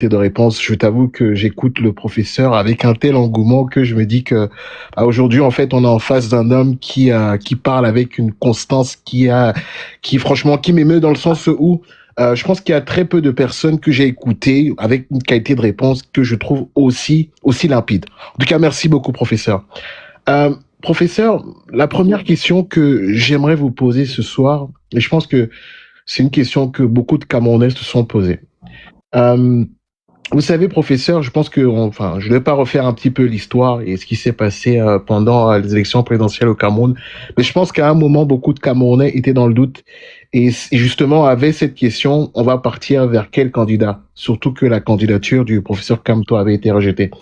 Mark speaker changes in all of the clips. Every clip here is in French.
Speaker 1: de réponse. Je t'avoue que j'écoute le professeur avec un tel engouement que je me dis que aujourd'hui, en fait, on est en face d'un homme qui parle avec une constance qui franchement, qui m'émeut dans le sens où je pense qu'il y a très peu de personnes que j'ai écoutées avec une qualité de réponse que je trouve aussi limpide. En tout cas, merci beaucoup, professeur. Professeur, la première question que j'aimerais vous poser ce soir, et je pense que c'est une question que beaucoup de Camerounais se sont posées. Euh, Vous savez, professeur, je pense que, enfin, je ne vais pas refaire un petit peu l'histoire et ce qui s'est passé pendant les élections présidentielles au Cameroun, mais je pense qu'à un moment, beaucoup de Camerounais étaient dans le doute et justement avaient cette question, on va partir vers quel candidat? Surtout que la candidature du professeur Kamto avait été rejetée.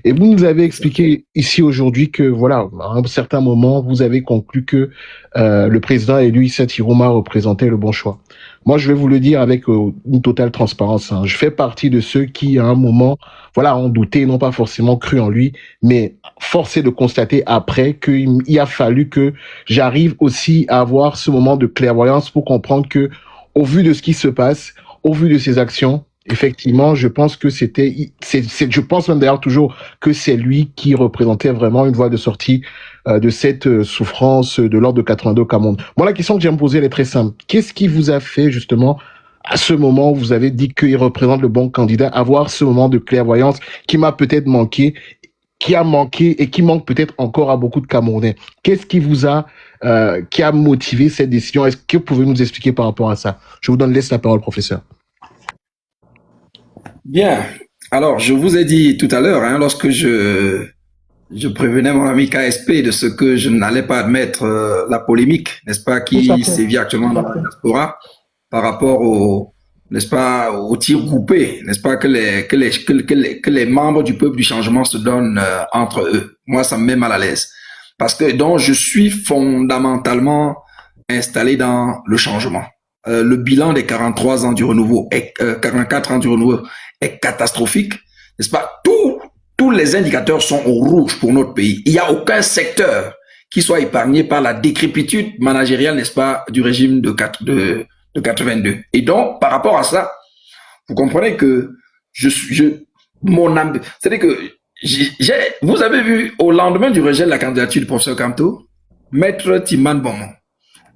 Speaker 1: Et vous nous avez expliqué ici aujourd'hui que, voilà, à un certain moment, vous avez conclu que le président élu, Issa Tirouma, représentait le bon choix. Moi, je vais vous le dire avec une totale transparence. Hein. Je fais partie de ceux qui, à un moment, voilà, ont douté, n'ont pas forcément cru en lui, mais force est de constater après qu'il a fallu que j'arrive aussi à avoir ce moment de clairvoyance pour comprendre que, au vu de ce qui se passe, au vu de ses actions, effectivement, je pense que je pense même d'ailleurs toujours que c'est lui qui représentait vraiment une voie de sortie de cette souffrance de l'ordre de 82 au Cameroun. Moi, la question que j'ai à me poser, elle est très simple. Qu'est-ce qui vous a fait justement à ce moment où vous avez dit qu'il représente le bon candidat, avoir ce moment de clairvoyance qui m'a peut-être manqué, qui a manqué et qui manque peut-être encore à beaucoup de Camerounais? Qu'est-ce qui a motivé cette décision? Est-ce que vous pouvez nous expliquer par rapport à ça? Je vous laisse la parole, professeur.
Speaker 2: Bien. Alors, je vous ai dit tout à l'heure, hein, lorsque je prévenais mon ami KSP de ce que je n'allais pas admettre la polémique, n'est-ce pas,
Speaker 1: Tout à
Speaker 2: qui
Speaker 1: fait.
Speaker 2: sévit actuellement dans la diaspora par rapport au, n'est-ce pas, au tir groupé, n'est-ce pas, que les membres du peuple du changement se donnent entre eux. Moi, ça me met mal à l'aise. Parce que, donc, je suis fondamentalement installé dans le changement. Le bilan des 43 ans du renouveau, 44 ans du renouveau est catastrophique, n'est-ce pas? Tous les indicateurs sont au rouge pour notre pays. Il n'y a aucun secteur qui soit épargné par la décrépitude managériale, n'est-ce pas, du régime de 82. Et donc, par rapport à ça, vous comprenez que c'est-à-dire que vous avez vu, au lendemain du rejet de la candidature du professeur Kamto, Maître Timan Bonmon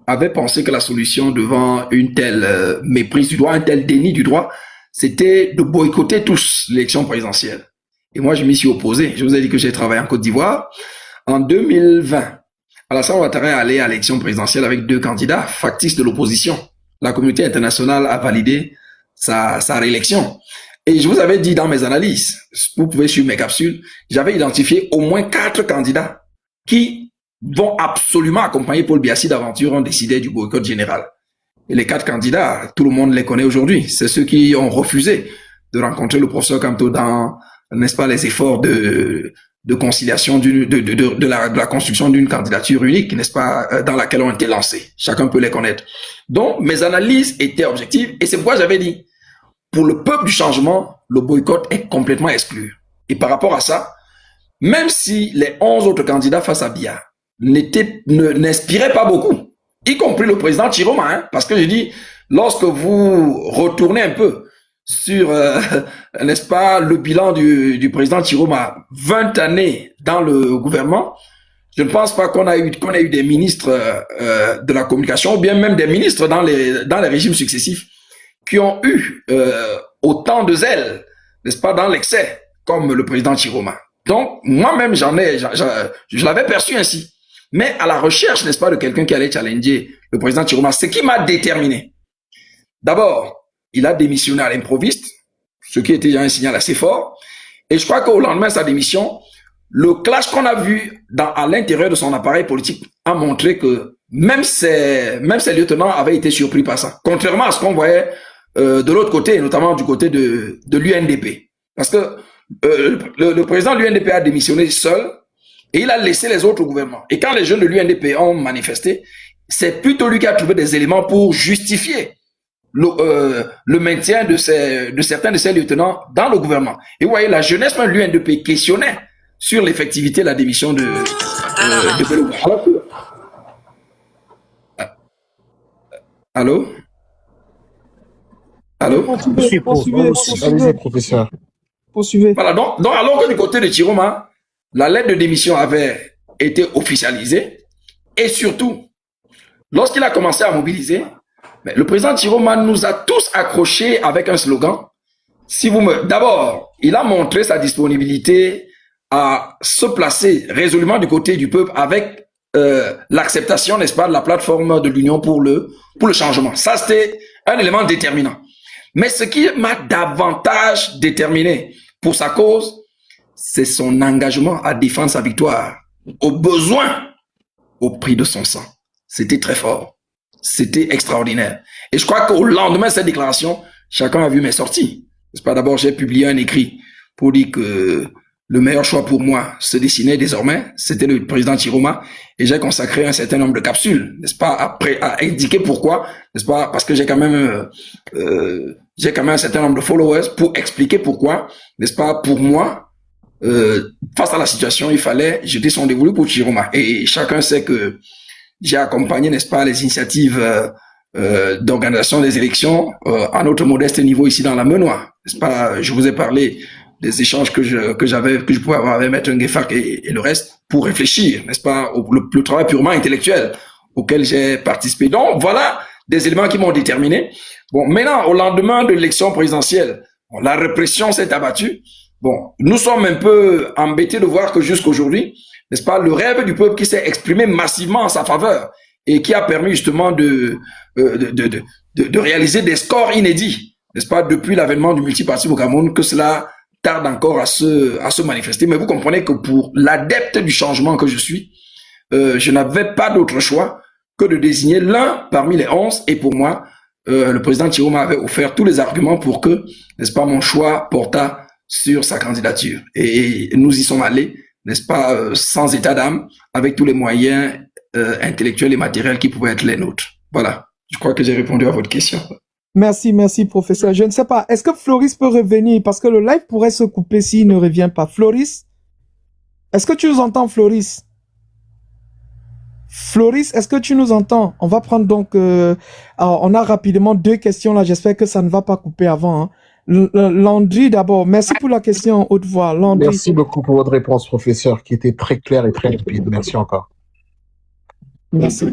Speaker 2: avait pensé que la solution devant une telle méprise du droit, un tel déni du droit, c'était de boycotter tous l'élection présidentielle. Et moi, je m'y suis opposé. Je vous ai dit que j'ai travaillé en Côte d'Ivoire. En 2020, Alassane Ouattara est allé à l'élection présidentielle avec deux candidats factices de l'opposition. La communauté internationale a validé sa réélection. Et je vous avais dit dans mes analyses, vous pouvez suivre mes capsules, j'avais identifié au moins 4 candidats qui vont absolument accompagner Paul Biya si d'aventure ont décidé du boycott général. Et les 4 candidats, tout le monde les connaît aujourd'hui. C'est ceux qui ont refusé de rencontrer le professeur Kamto dans, n'est-ce pas, les efforts de conciliation de la construction d'une candidature unique, n'est-ce pas, dans laquelle on été lancés. Chacun peut les connaître. Donc, mes analyses étaient objectives et c'est pourquoi j'avais dit, pour le peuple du changement, le boycott est complètement exclu. Et par rapport à ça, même si les 11 autres candidats face à Biya n'inspiraient pas beaucoup, y compris le président Chiroma, hein, parce que je dis, lorsque vous retournez un peu sur, n'est-ce pas, le bilan du président Chiroma, 20 années dans le gouvernement, je ne pense pas qu'on ait eu des ministres de la communication, ou bien même des ministres dans les régimes successifs, qui ont eu autant de zèle, n'est-ce pas, dans l'excès, comme le président Chiroma. Donc, moi-même, je l'avais perçu ainsi. Mais à la recherche, n'est-ce pas, de quelqu'un qui allait challenger le président Chiroma, ce qui m'a déterminé. D'abord, il a démissionné à l'improviste, ce qui était déjà un signal assez fort. Et je crois qu'au lendemain de sa démission, le clash qu'on a vu à l'intérieur de son appareil politique a montré que même ses lieutenants avaient été surpris par ça. Contrairement à ce qu'on voyait de l'autre côté, notamment du côté de l'UNDP. Parce que le président de l'UNDP a démissionné seul et il a laissé les autres au gouvernement. Et quand les jeunes de l'UNDP ont manifesté, c'est plutôt lui qui a trouvé des éléments pour justifier le maintien de certains de ses lieutenants dans le gouvernement. Et vous voyez, la jeunesse même de l'UNDP questionnait sur l'effectivité de la démission de Belou. Allô? Allô?
Speaker 1: Allez-y, professeur.
Speaker 3: Poursuivez.
Speaker 2: Voilà, donc alors que du côté de Chiroma, la lettre de démission avait été officialisée et surtout, lorsqu'il a commencé à mobiliser, le président Chiroma nous a tous accrochés avec un slogan. D'abord, il a montré sa disponibilité à se placer résolument du côté du peuple avec l'acceptation, n'est-ce pas, de la plateforme de l'Union pour le changement. Ça, c'était un élément déterminant. Mais ce qui m'a davantage déterminé pour sa cause, c'est son engagement à défendre sa victoire, au besoin, au prix de son sang. C'était très fort. C'était extraordinaire. Et je crois qu'au lendemain de cette déclaration, chacun a vu mes sorties. N'est-ce pas? D'abord, j'ai publié un écrit pour dire que le meilleur choix pour moi se dessinait désormais. C'était le président Chiroma. Et j'ai consacré un certain nombre de capsules, n'est-ce pas? Après, à indiquer pourquoi, n'est-ce pas? Parce que j'ai quand même un certain nombre de followers pour expliquer pourquoi, n'est-ce pas? Pour moi, face à la situation, il fallait jeter son dévolu pour Chiroma. Et chacun sait que j'ai accompagné, n'est-ce pas, les initiatives d'organisation des élections à notre modeste niveau ici dans la Menoie, n'est-ce pas? Je vous ai parlé des échanges que je pouvais avoir avec Maître Ngefak et le reste pour réfléchir, n'est-ce pas, le travail purement intellectuel auquel j'ai participé. Donc voilà des éléments qui m'ont déterminé. Bon, maintenant, au lendemain de l'élection présidentielle, la répression s'est abattue. Bon, nous sommes un peu embêtés de voir que jusqu'aujourd'hui, n'est-ce pas, le rêve du peuple qui s'est exprimé massivement en sa faveur et qui a permis justement de réaliser des scores inédits, n'est-ce pas, depuis l'avènement du multipartisme au Cameroun, que cela tarde encore à se manifester. Mais vous comprenez que pour l'adepte du changement que je suis, je n'avais pas d'autre choix que de désigner l'un parmi les 11. Et pour moi, le président Chiroma m'avait offert tous les arguments pour que, n'est-ce pas, mon choix porta sur sa candidature. Et nous y sommes allés, n'est-ce pas, sans état d'âme, avec tous les moyens intellectuels et matériels qui pouvaient être les nôtres. Voilà. Je crois que j'ai répondu à votre question.
Speaker 3: Merci, professeur. Je ne sais pas, est-ce que Floris peut revenir? Parce que le live pourrait se couper s'il ne revient pas. Floris? Est-ce que tu nous entends, Floris? Floris, est-ce que tu nous entends? On va prendre donc... alors, on a rapidement 2 questions là. J'espère que ça ne va pas couper avant. Hein. Landry, d'abord. Merci pour la question haute voix. Landry.
Speaker 1: Merci beaucoup pour votre réponse, professeur, qui était très claire et très rapide. Merci encore.
Speaker 3: Merci.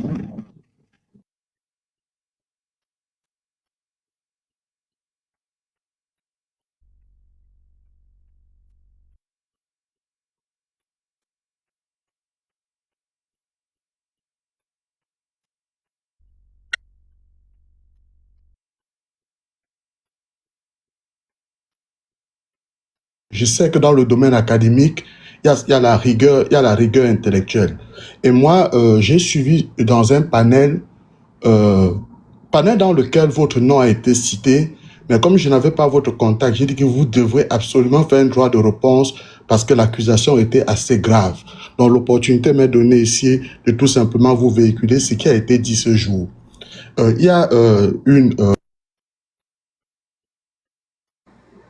Speaker 4: Je sais que dans le domaine académique, il y a la rigueur intellectuelle. Et moi, j'ai suivi dans un panel dans lequel votre nom a été cité, mais comme je n'avais pas votre contact, j'ai dit que vous devrez absolument faire un droit de réponse parce que l'accusation était assez grave. Donc l'opportunité m'est donnée ici de tout simplement vous véhiculer ce qui a été dit ce jour. Il y a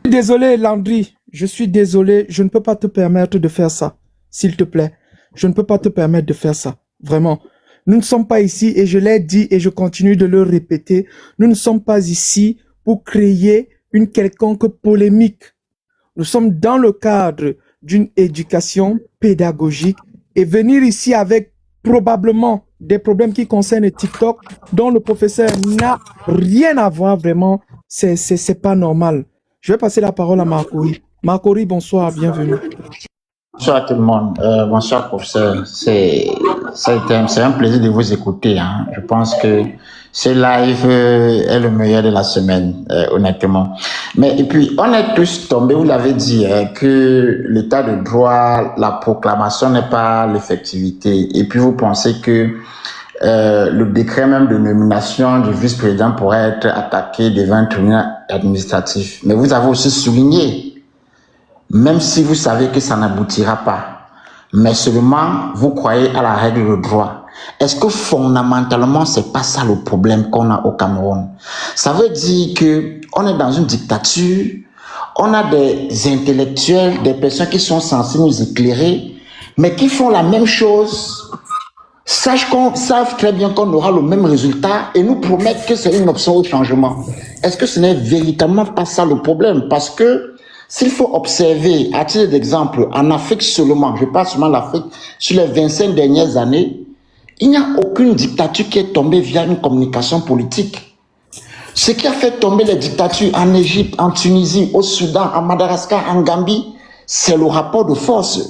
Speaker 3: Désolé, Landry. Je suis désolé. Je ne peux pas te permettre de faire ça. S'il te plaît. Je ne peux pas te permettre de faire ça. Vraiment. Nous ne sommes pas ici, et je l'ai dit et je continue de le répéter, nous ne sommes pas ici pour créer une quelconque polémique. Nous sommes dans le cadre d'une éducation pédagogique et venir ici avec probablement des problèmes qui concernent TikTok dont le professeur n'a rien à voir vraiment, c'est pas normal. Je vais passer la parole à Marcory. Marcory, bonsoir, bienvenue.
Speaker 5: Bonsoir à tout le monde. Bonsoir, professeur. C'est un plaisir de vous écouter. Hein. Je pense que ce live est le meilleur de la semaine, honnêtement. Mais et puis, on est tous tombés, vous l'avez dit, que l'état de droit, la proclamation n'est pas l'effectivité. Et puis, vous pensez que le décret même de nomination du vice-président pourrait être attaqué devant un tribunal administratif. Mais vous avez aussi souligné, même si vous savez que ça n'aboutira pas, mais seulement vous croyez à la règle de droit. Est-ce que fondamentalement, c'est pas ça le problème qu'on a au Cameroun? Ça veut dire que on est dans une dictature, on a des intellectuels, des personnes qui sont censées nous éclairer, mais qui font la même chose savent très bien qu'on aura le même résultat et nous promettent que c'est une option au changement. Est-ce que ce n'est véritablement pas ça le problème? Parce que s'il faut observer, à titre d'exemple, en Afrique seulement, je parle seulement de l'Afrique, sur les 25 dernières années, il n'y a aucune dictature qui est tombée via une communication politique. Ce qui a fait tomber les dictatures en Égypte, en Tunisie, au Soudan, en Madagascar, en Gambie, c'est le rapport de force.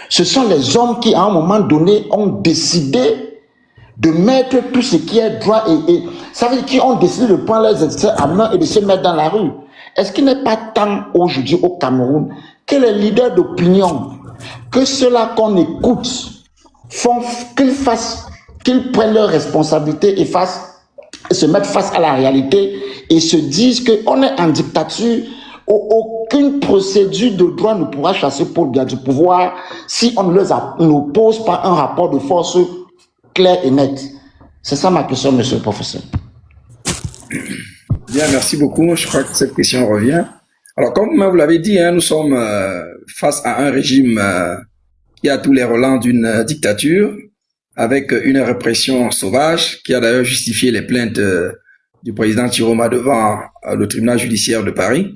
Speaker 5: Ce sont les hommes qui, à un moment donné, ont décidé de mettre tout ce qui est droit et ça veut dire qu'ils ont décidé de prendre leurs intérêts à main et de se mettre dans la rue. Est-ce qu'il n'est pas temps aujourd'hui au Cameroun que les leaders d'opinion, que ceux-là qu'on écoute, qu'ils prennent leurs responsabilités et se mettent face à la réalité et se disent qu'on est en dictature, aucune procédure de droit ne pourra chasser Paul Biya du pouvoir si on ne pose pas un rapport de force clair et net. C'est ça ma question, monsieur le professeur.
Speaker 2: Bien, merci beaucoup. Je crois que cette question revient. Alors, comme vous l'avez dit, hein, nous sommes face à un régime qui a tous les relents d'une dictature, avec une répression sauvage, qui a d'ailleurs justifié les plaintes du président Chiroma devant le tribunal judiciaire de Paris.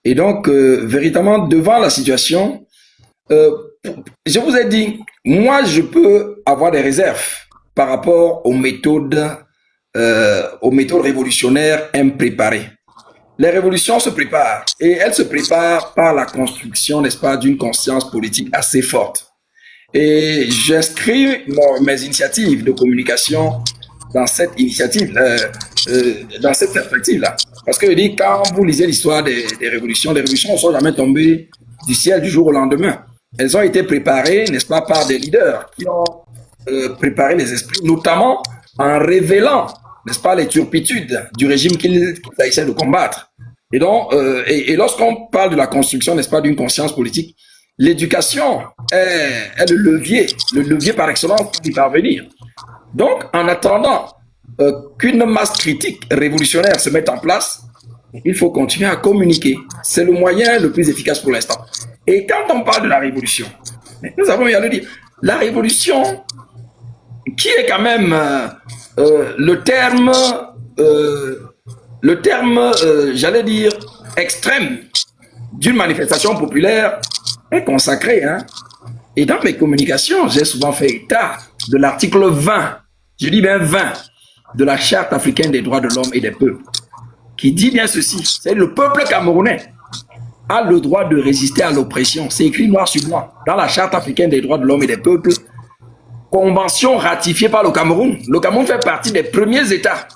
Speaker 2: Et donc, véritablement, devant la situation, je vous ai dit, moi, je peux avoir des réserves par rapport aux méthodes révolutionnaires impréparées. Les révolutions se préparent, et elles se préparent par la construction, n'est-ce pas, d'une conscience politique assez forte. Et j'inscris mes initiatives de communication dans cette dans cette perspective-là. Parce que je dis, quand vous lisez l'histoire des révolutions, les révolutions ne sont jamais tombées du ciel du jour au lendemain. Elles ont été préparées, n'est-ce pas, par des leaders qui ont préparé les esprits, notamment en révélant, n'est-ce pas, les turpitudes du régime qu'ils essaient de combattre. Et donc, et lorsqu'on parle de la construction, n'est-ce pas, d'une conscience politique, l'éducation est le levier par excellence pour y parvenir. Donc, en attendant qu'une masse critique révolutionnaire se mette en place, il faut continuer à communiquer. C'est le moyen le plus efficace pour l'instant. Et quand on parle de la révolution, nous avons eu à le dire, la révolution, qui est quand même le terme, j'allais dire, extrême d'une manifestation populaire, est consacré. Hein? Et dans mes communications, j'ai souvent fait état de l'article 20, je dis bien 20, de la Charte africaine des droits de l'homme et des peuples, qui dit bien ceci, c'est le peuple camerounais a le droit de résister à l'oppression. C'est écrit noir sur blanc dans la Charte africaine des droits de l'homme et des peuples, convention ratifiée par le Cameroun. Le Cameroun fait partie des premiers États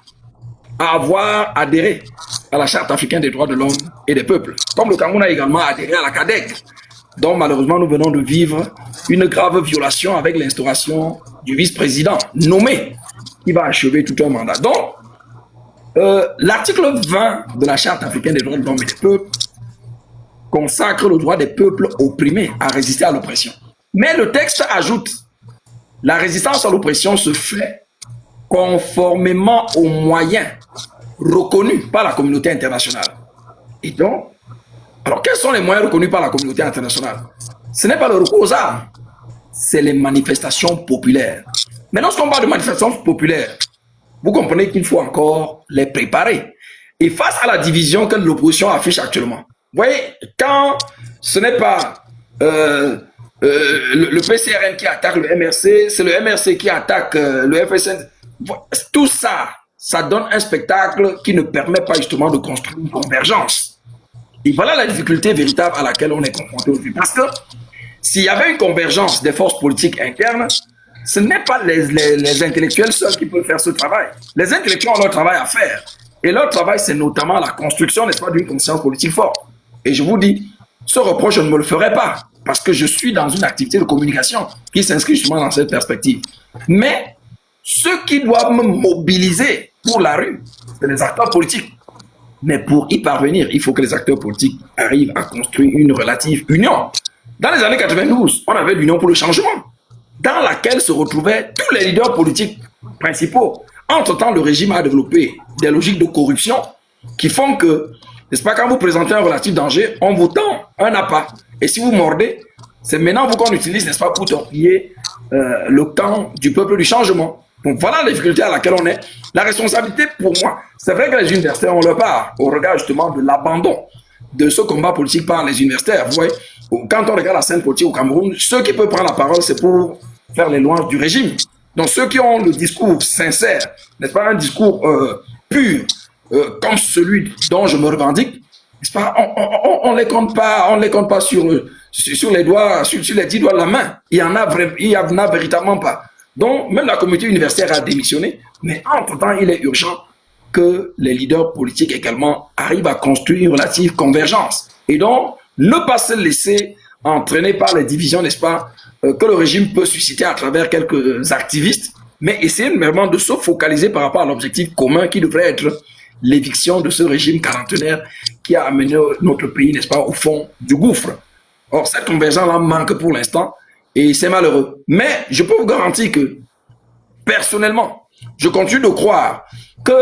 Speaker 2: à avoir adhéré à la Charte africaine des droits de l'homme et des peuples. Comme le Cameroun a également adhéré à la CADEC, dont malheureusement nous venons de vivre une grave violation avec l'instauration du vice-président nommé qui va achever tout un mandat. Donc, l'article 20 de la Charte africaine des droits de l'homme et des peuples consacre le droit des peuples opprimés à résister à l'oppression. Mais le texte ajoute, la résistance à l'oppression se fait conformément aux moyens reconnus par la communauté internationale. Et donc, alors quels sont les moyens reconnus par la communauté internationale? Ce n'est pas le recours aux armes, c'est les manifestations populaires. Mais lorsqu'on parle de manifestations populaires, vous comprenez qu'il faut encore les préparer. Et face à la division que l'opposition affiche actuellement, vous voyez, quand ce n'est pas le PCRN qui attaque le MRC, c'est le MRC qui attaque le FSN, tout ça, ça donne un spectacle qui ne permet pas justement de construire une convergence. Et voilà la difficulté véritable à laquelle on est confronté aujourd'hui. Parce que s'il y avait une convergence des forces politiques internes, ce n'est pas les intellectuels seuls qui peuvent faire ce travail. Les intellectuels ont leur travail à faire. Et leur travail, c'est notamment la construction, n'est-ce pas, d'une conscience politique forte. Et je vous dis, ce reproche, je ne me le ferai pas, parce que je suis dans une activité de communication qui s'inscrit justement dans cette perspective. Mais ceux qui doivent me mobiliser pour la rue, c'est les acteurs politiques. Mais pour y parvenir, il faut que les acteurs politiques arrivent à construire une relative union. Dans les années 92, on avait l'Union pour le changement, dans laquelle se retrouvaient tous les leaders politiques principaux. Entre-temps, le régime a développé des logiques de corruption qui font que, n'est-ce pas, quand vous présentez un relatif danger, on vous tend un appât. Et si vous mordez, c'est maintenant vous qu'on utilise, n'est-ce pas, pour torpiller le camp du peuple du changement. Donc voilà la difficulté à laquelle on est. La responsabilité pour moi, c'est vrai que les universitaires ont leur part au regard justement de l'abandon de ce combat politique par les universitaires. Vous voyez, quand on regarde la scène politique au Cameroun, ceux qui peuvent prendre la parole, c'est pour faire les louanges du régime. Donc ceux qui ont le discours sincère, n'est-ce pas, un discours pur, comme celui dont je me revendique, n'est-ce pas, on les compte pas sur les doigts, sur les 10 doigts de la main. Il y en a véritablement pas. Donc même la communauté universitaire a démissionné, mais entre-temps, il est urgent que les leaders politiques également arrivent à construire une relative convergence. Et donc, ne pas se laisser entraîner par les divisions, n'est-ce pas, que le régime peut susciter à travers quelques activistes, mais essayer vraiment de se focaliser par rapport à l'objectif commun qui devrait être l'éviction de ce régime quarantenaire qui a amené notre pays, n'est-ce pas, au fond du gouffre. Or, cette convergence-là manque pour l'instant et c'est malheureux. Mais je peux vous garantir que, personnellement, je continue de croire que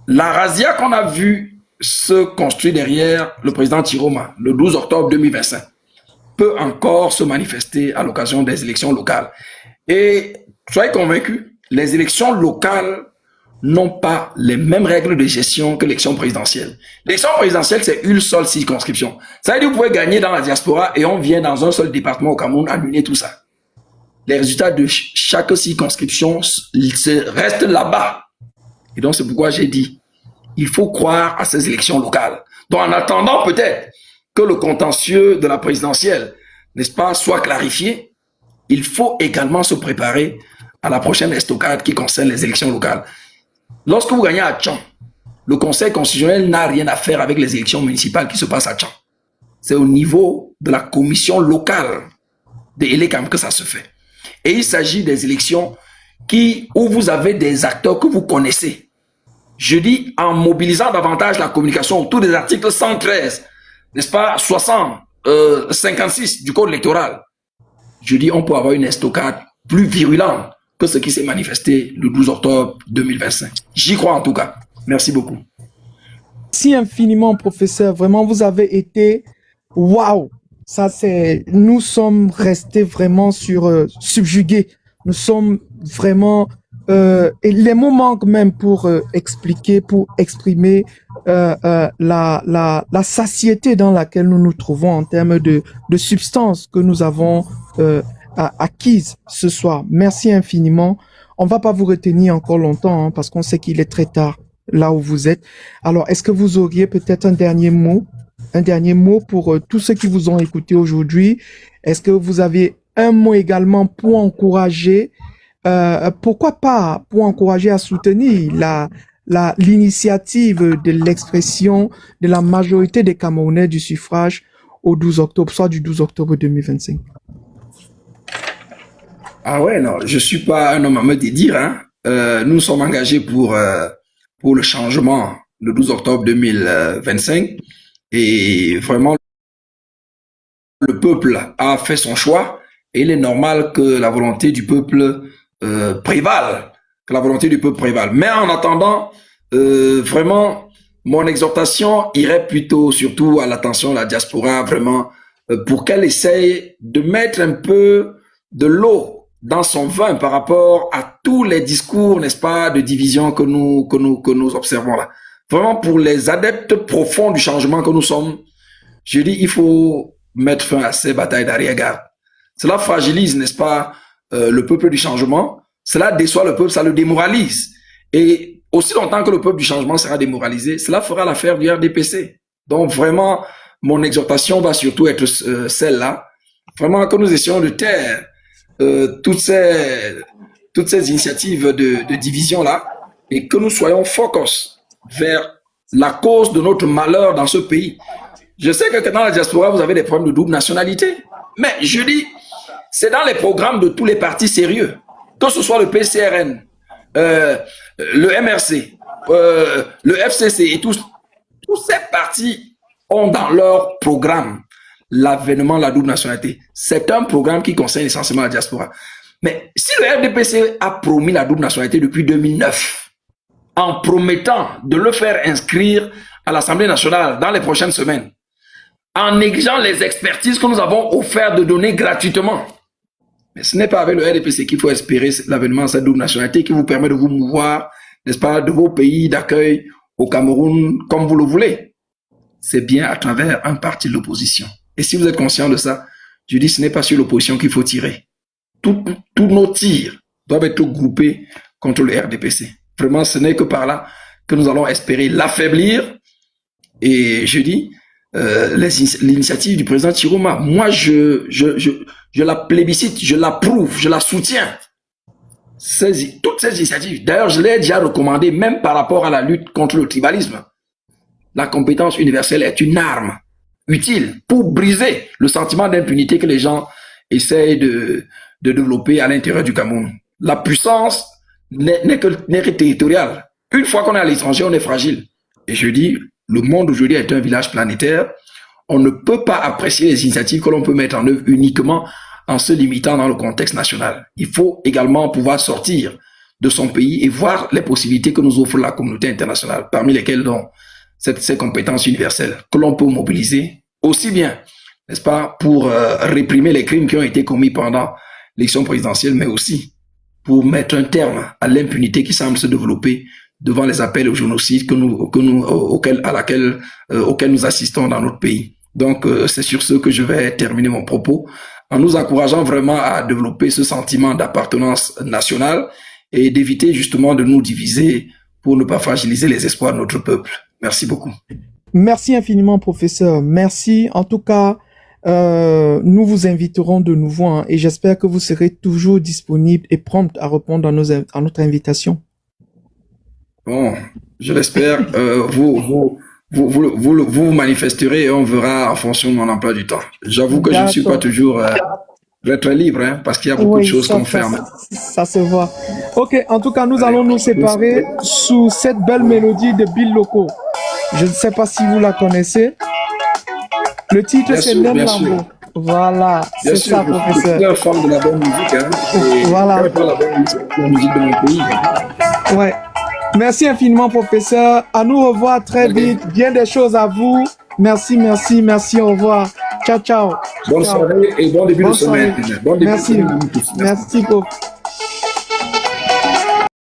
Speaker 2: la razzia qu'on a vue se construire derrière le président Tiroma le 12 octobre 2025 peut encore se manifester à l'occasion des élections locales. Et soyez convaincus, les élections locales n'ont pas les mêmes règles de gestion que l'élection présidentielle. L'élection présidentielle, c'est une seule circonscription. Ça veut dire que vous pouvez gagner dans la diaspora et on vient dans un seul département au Cameroun annuler tout ça. Les résultats de chaque circonscription restent là-bas. Et donc, c'est pourquoi j'ai dit, il faut croire à ces élections locales. Donc, en attendant peut-être que le contentieux de la présidentielle, n'est-ce pas, soit clarifié, il faut également se préparer à la prochaine estocade qui concerne les élections locales. Lorsque vous gagnez à Tchan, le Conseil constitutionnel n'a rien à faire avec les élections municipales qui se passent à Tchan. C'est au niveau de la commission locale de Elekam que ça se fait. Et il s'agit des élections où vous avez des acteurs que vous connaissez. Je dis en mobilisant davantage la communication autour des articles 113, n'est-ce pas, 60, 56 du code électoral. Je dis on peut avoir une estocade plus virulente que ce qui s'est manifesté le 12 octobre 2025. J'y crois en tout cas. Merci beaucoup.
Speaker 3: Merci infiniment, professeur. Vraiment, vous avez été waouh. Ça, nous sommes restés vraiment subjugués. Nous sommes vraiment, et les mots manquent même pour expliquer, pour exprimer la satiété dans laquelle nous nous trouvons en termes de substance que nous avons acquise ce soir. Merci infiniment. On va pas vous retenir encore longtemps, hein, parce qu'on sait qu'il est très tard là où vous êtes. Alors, est-ce que vous auriez peut-être un dernier mot pour tous ceux qui vous ont écouté aujourd'hui? Est-ce que vous avez un mot également pour encourager, pourquoi pas, pour encourager à soutenir l'initiative de l'expression de la majorité des Camerounais du suffrage au 12 octobre, soit du 12 octobre 2025?
Speaker 2: Ah ouais, non, je suis pas un homme à me dédire, hein. Nous sommes engagés pour le changement le 12 octobre 2025 et vraiment le peuple a fait son choix et il est normal que la volonté du peuple prévale, Mais en attendant, vraiment, mon exhortation irait plutôt surtout à l'attention de la diaspora, vraiment, pour qu'elle essaye de mettre un peu de l'eau dans son vin par rapport à tous les discours, n'est-ce pas, de division que nous observons là. Vraiment, pour les adeptes profonds du changement que nous sommes, je dis, il faut mettre fin à ces batailles d'arrière-garde. Cela fragilise, n'est-ce pas, le peuple du changement. Cela déçoit le peuple, ça le démoralise. Et aussi longtemps que le peuple du changement sera démoralisé, cela fera l'affaire du RDPC. Donc vraiment, mon exhortation va surtout être celle-là. Vraiment que nous essayons de taire toutes ces initiatives de division-là et que nous soyons focus vers la cause de notre malheur dans ce pays. Je sais que dans la diaspora, vous avez des problèmes de double nationalité, mais je dis, c'est dans les programmes de tous les partis sérieux, que ce soit le PCRN, le MRC, le FCC et tous ces partis ont dans leur programme l'avènement de la double nationalité. C'est un programme qui concerne essentiellement la diaspora. Mais si le RDPC a promis la double nationalité depuis 2009, en promettant de le faire inscrire à l'Assemblée nationale dans les prochaines semaines, en négligeant les expertises que nous avons offert de donner gratuitement, Mais ce n'est pas avec le RDPC qu'il faut espérer l'avènement de cette double nationalité qui vous permet de vous mouvoir, n'est-ce pas, de vos pays d'accueil au Cameroun comme vous le voulez. C'est bien à travers un parti de l'opposition. Et si vous êtes conscient de ça, je dis ce n'est pas sur l'opposition qu'il faut tirer. Tous nos tirs doivent être groupés contre le RDPC. Vraiment, ce n'est que par là que nous allons espérer l'affaiblir. Et je dis, l'initiative du président Chiroma, moi, je la plébiscite, je l'approuve, je la soutiens. Toutes ces initiatives. D'ailleurs, je l'ai déjà recommandé, même par rapport à la lutte contre le tribalisme. La compétence universelle est une arme utile pour briser le sentiment d'impunité que les gens essayent de développer à l'intérieur du Cameroun. La puissance n'est que territoriale. Une fois qu'on est à l'étranger, on est fragile. Et je dis, le monde aujourd'hui est un village planétaire. On ne peut pas apprécier les initiatives que l'on peut mettre en œuvre uniquement en se limitant dans le contexte national. Il faut également pouvoir sortir de son pays et voir les possibilités que nous offre la communauté internationale, parmi lesquelles donc ces compétences universelles que l'on peut mobiliser aussi bien, n'est-ce pas, pour réprimer les crimes qui ont été commis pendant l'élection présidentielle, mais aussi pour mettre un terme à l'impunité qui semble se développer devant les appels au génocide auxquels nous assistons dans notre pays. Donc, c'est sur ce que je vais terminer mon propos, en nous encourageant vraiment à développer ce sentiment d'appartenance nationale et d'éviter justement de nous diviser pour ne pas fragiliser les espoirs de notre peuple. Merci beaucoup.
Speaker 3: Merci infiniment, professeur. Merci. En tout cas, nous vous inviterons de nouveau hein, et j'espère que vous serez toujours disponible et prompt à répondre à notre invitation.
Speaker 2: Bon, je l'espère. Vous manifesterez et on verra en fonction de mon emploi du temps. J'avoue que je ne suis pas toujours très libre, hein, parce qu'il y a beaucoup de choses qu'on fait.
Speaker 3: Ça se voit. Ok, en tout cas, nous allons nous séparer sous cette belle mélodie de Bill Loco. Je ne sais pas si vous la connaissez. Le titre, c'est Nen Lambo. Voilà, c'est ça, professeur.
Speaker 2: Je suis un fan de la bonne musique. Hein,
Speaker 3: voilà.
Speaker 2: La musique de mon pays.
Speaker 3: Ouais. Merci infiniment, professeur. À nous revoir très vite. Bien des choses à vous. Merci, merci, merci. Au revoir. Ciao, ciao.
Speaker 2: Bonne soirée et bon début de semaine. Bon début
Speaker 3: merci.
Speaker 2: de semaine.
Speaker 3: Merci, prof.